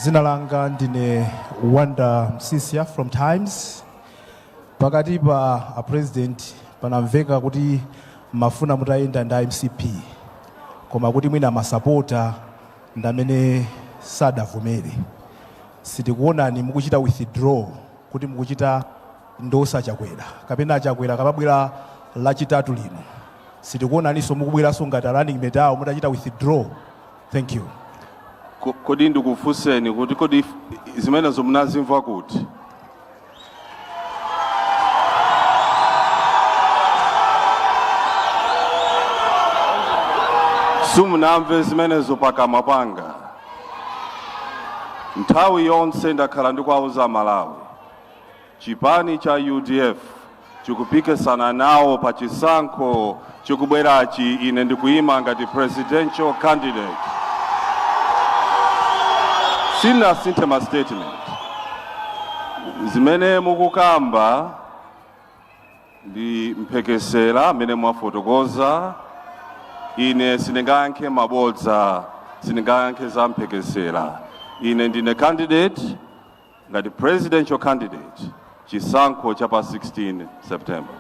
Zina langa ndine Wanda Msisia from Times. Pakati pa a president panamveka kuti mafuna mutayenda nda MCP. Koma kuti mwina masapota ndamene sadavumere. Sitikuonani mukuchita withdraw kuti mukuchita ndosa Chakwera. Kapena Chakwera kapabwera lachitatu lino. Sitikuonaniso mukubweranso ngati running mate awo mutachita withdraw. Thank you. Kodi ndikufuseni kuti kodi zimene zomnazimva kuti sumnamve zimene zopakama panga. Nthawi yonse ndakhala ndikuwauza Malawi chipani cha UDF chikupikisana nawo pa chisankho chikubwerachi ine ndikuyima ngati presidential candidate. Sina sintema statement. Zimene mukukamba ndi mphekesera amene mwafotokoza. Ine sindingayankhe mabodza, sindingayankhe za mphekesera. Ine ndine candidate ngati presidential candidate chisankho cha pa 16 September.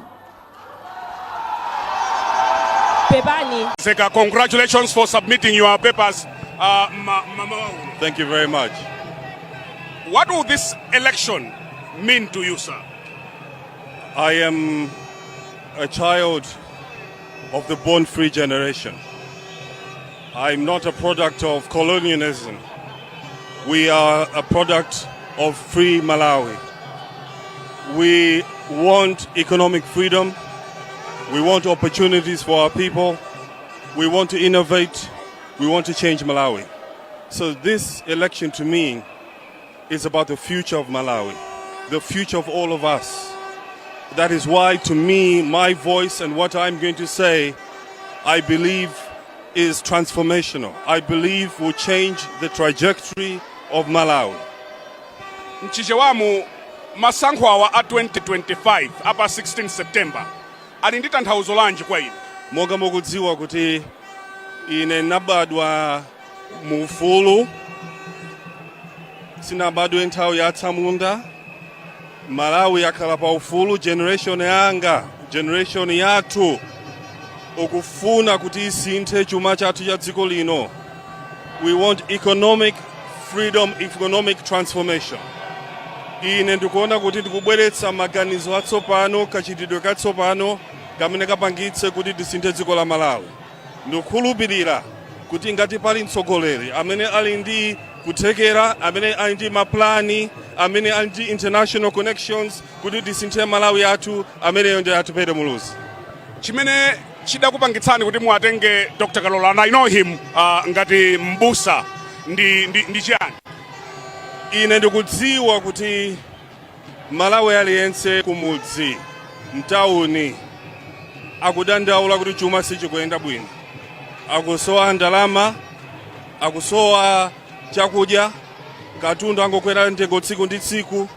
Pepani. Seka, congratulations for submitting your papers. Thank you very much. What will this election mean to you, sir? I am a child of the born-free generation. I'm not a product of colonialism. We are a product of free Malawi. We want economic freedom. We want opportunities for our people. We want to innovate. We want to change Malawi. So this election to me is about the future of Malawi, the future of all of us. That is why to me, my voice and what I'm going to say, I believe is transformational. I believe will change the trajectory of Malawi. Mchichewamu masankho awa a 2025 apa 16 September. Ali ndi tanthauzo lanji kwa ine? Monga mukudziwa kuti ine nabadwa mu ufulu, sinabadwe nthawi ya atsamunda. Malawi yakhala pa ufulu, generation yanga, generation yathu ukufuna kuti isinthe chuma chathu cha dziko lino. We want economic freedom, economic transformation. Ine ndikuona kuti ndikubweretsa maganizo atsopano, kachitidwe katsopano kamene kapangitse kuti tisinthe dziko la Malawi. Ndikukhulupirira kuti ngati pali mtsogoleri amene ali ndi kuthekera, amene ali ndi maplani, amene ali ndi international connections kuti tisinthe Malawi yathu, ameneyo ndi Atupele muluzi. Chimene chidakupangitsani kuti muatenge Dr. Kalola, and I know him ngati mbusa, ndi chiyani? Ine ndikudziwa kuti Malawi aliyense kumudzi, mtauni, akudandaula kuti chuma sichikuyenda bwino. Akusowa ndalama, akusowa chakudya, katundu angokwera ndego tsiku ndi tsiku.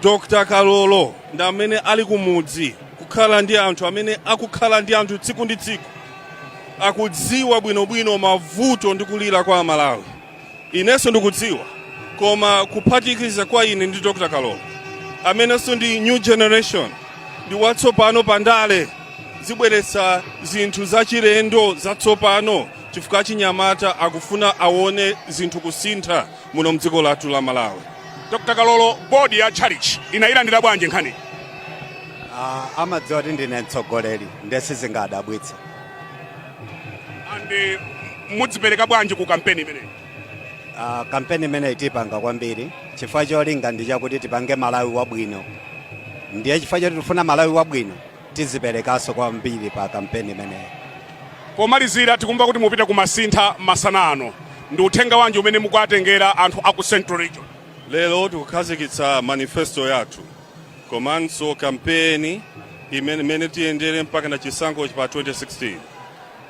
Dr. Kalolo ndi amene ali kumudzi kukhala ndi anthu amene akukhala ndi anthu tsiku ndi tsiku. Akudziwa bwinobwino mavuto ndi kulira kwa Malawi. Inenso ndikudziwa, koma kuphatikiza kwa ine ndi Dr. Kalolo amenenso ndi new generation, ndi watsopano pandale, zibweretsa zinthu zachilendo zatsopano chifukwa chinyamata akufuna aone zinthu kusintha muno mdziko lathu la Malawi. Dr. Kalolo, bodi ya church inayilandira bwanji nkhani? Amadziwa kuti ndine mtsogoleri ndesizingadabwitse. And mudzipereka bwanji ku kampeni imeneyi? Kampeni imene itipanga kwambiri chifukwa cholinga ndi chakuti tipange Malawi wabwino. Ndiye chifukwa choti tifuna Malawi wabwino tiziperekaso kwambiri pa kampeni imeneyi. Pomalizira tikumva kuti mupita kumasintha masanano. Ndi uthenga wanji umene mukuatengera anthu aku Central Region? Lero tikukhazikitsa manifesto yathu komanso kampeni imene tiyendere mpaka na chisankho pa 2016.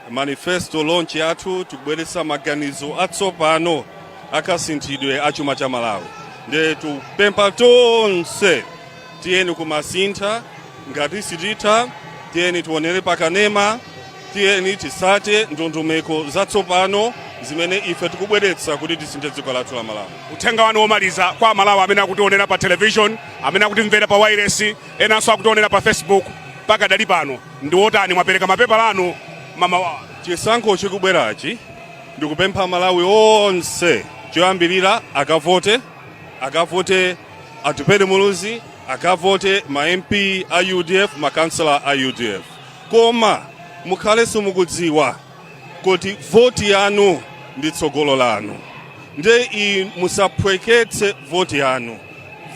Manifesto launch yathu tikubweretsa maganizo atsopano akasinthidwe achuma cha Malawi. Nde tupempha tonse tiyeni kumasintha, ngati sititha tiyeni tionere pakanema, tiyeni tisate ndondomeko zatsopano zimene ife tikubweretsa kuti tisinthe dziko lathu la Malawi. Uthenga wanu womaliza kwa Malawi amene akutionera pa television, amene akutimvera pa wireless, enanso akutionera pa Facebook mpaka dali pano ndi wotani mwapereka mapepa lanu mama wa chisankho chikubwerachi ndikupempha Malawi onse choyambirira akavote Atupele muluzi, akavote ma MP a UDF, makansela a UDF. Koma mukhale mukudziwa kuti voti yanu ndi tsogolo lanu. Nde musapweketse voti yanu.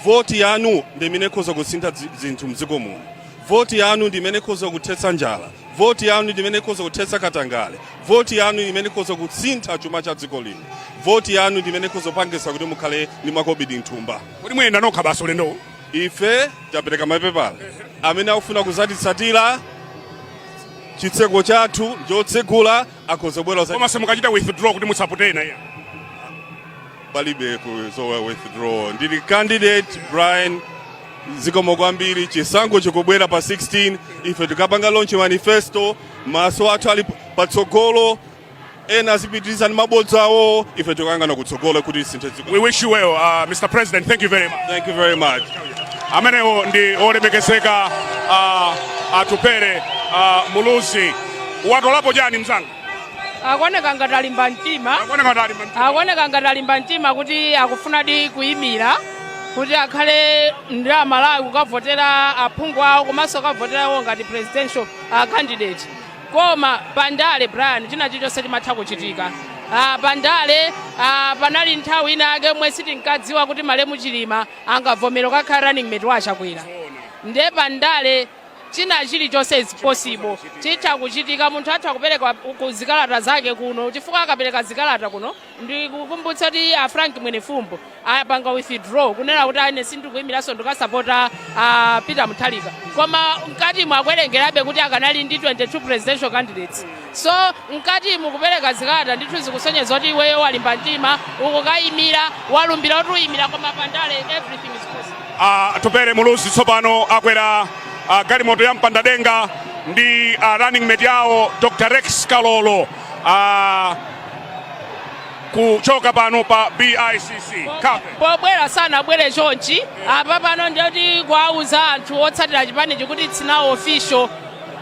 Voti yanu ndi imene ikhoza kusintha zinthu mdziko muno. Voti yanu ndi imene ikhoza kuthetsa njala. Voti yanu ndi imene ikhoza kuthetsa katangale. Voti yanu ndi imene ikhoza kusintha chuma cha dziko lino. Voti yanu ndi imene ikhoza kupangitsa kuti mukhale ndi makobidi nthumba. Kodi muyenda nokha basi ulendo? Ife tapereka mapepala amene akufuna kudzatitsatira chitseko chathu njotsegula akhoza bwera za. Koma simukachita withdraw kuti musapotena iya. Palibe kuzowa withdraw. Ndili candidate Brian zikomo kwambiri chisankho chikubwera pa 16 ife tikapanga launch manifesto maso athu ali patsogolo ena azipitiriza ndi mabodza awo ife tikuyang'ana kutsogolo kuti sinthe dziko. We wish you well, Mr. President. Thank you very much. Thank you very much. Amenewo ndi olemekezeka Atupele muluzi. Watolapo jani mzanga? Akuoneka ngati alimba mtima kuti akufuna di kuyimira kuti akhale ndi Malawi kukavotera aphungu awo komanso kukavoterawo ngati presidential candidate. Koma pandale Brian china chilichonse chimatha kuchitika. Pandale panali nthawi ina ake mwe sitinkadziwa kuti Malawi Chilima angavomera kukhala running mate wa Chakwera. Nde pandale china chilichonse is possible. Chitha kuchitika, munthu atha kupereka zikalata zake kuno. Chifukwa akapereka zikalata kuno ndi kukumbutsa kuti Frank mwene fumbo apanga withdraw kunena kuti ine sindikuyimiranso ndikasapota Peter Mutharika. Koma mkati mwakwerengerabe kuti akanali ndi 22 presidential candidates. So mkati mukupereka zikalata ndithu zikusonyeza kuti iweyo walimba mtima ukukayimira walumbira kuti uyimira koma pandale everything is possible. Atupele muluzi tsopano akwera galimoto ya mpandadenga ndi running mate yawo Dr. Rex Kalolo kuchoka pano pa BICC. Pobwera sana bwere chonchi apa pano ndoti kwauza anthu otsatira chipani kuti it's now official.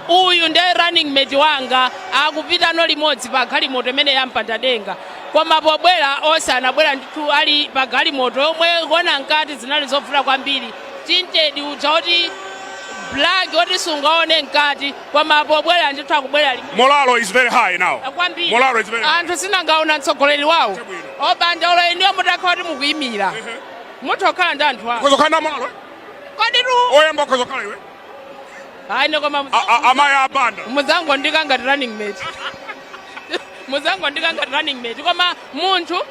Uyu ndi running mate wanga akupita no limodzi pa galimoto imene ya mpandadenga. Koma pobwera onse anabwera ndithu ali pa galimoto yomwe kuona nkati zinali zovuta kwambiri. Tinted uja kuti black oti sungaone nkati koma pobwera ndithu akubwera limodzi. Morale is very high now. Morale is very high. Anthu sinangaona mtsogoleri wawo. Obanja olo ndiyo mutakhala kuti mukuyimira. Mutokhala ndi anthu awo. Kozokhala morale? Kodi tu. Oyamba kozokhala iwe? Hayi koma amaya abanda. Muzango ndikangati running mate. Muzango ndikangati running mate koma munthu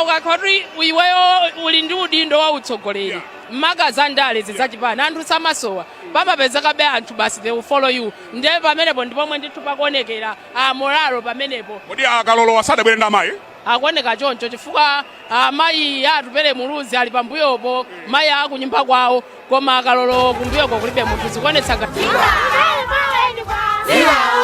ukakhoti iweyo uli ndi udindo wa utsogoleri. Magaza ndale zidzachipana anthu samasowa pamapezeka be anthu basi they will follow you. Ndiye pamenepo ndipomwe ndithu pakuonekera moralo pamenepo. Kodi Kalolo wasadabwere ndi amayi? Akuoneka choncho chifukwa mayi Atupele muluzi ali pambuyopo mayi akunyumba kwawo koma Kalolo kumbuyoko kulibe munthu zikuonetsa ngati. Yeah.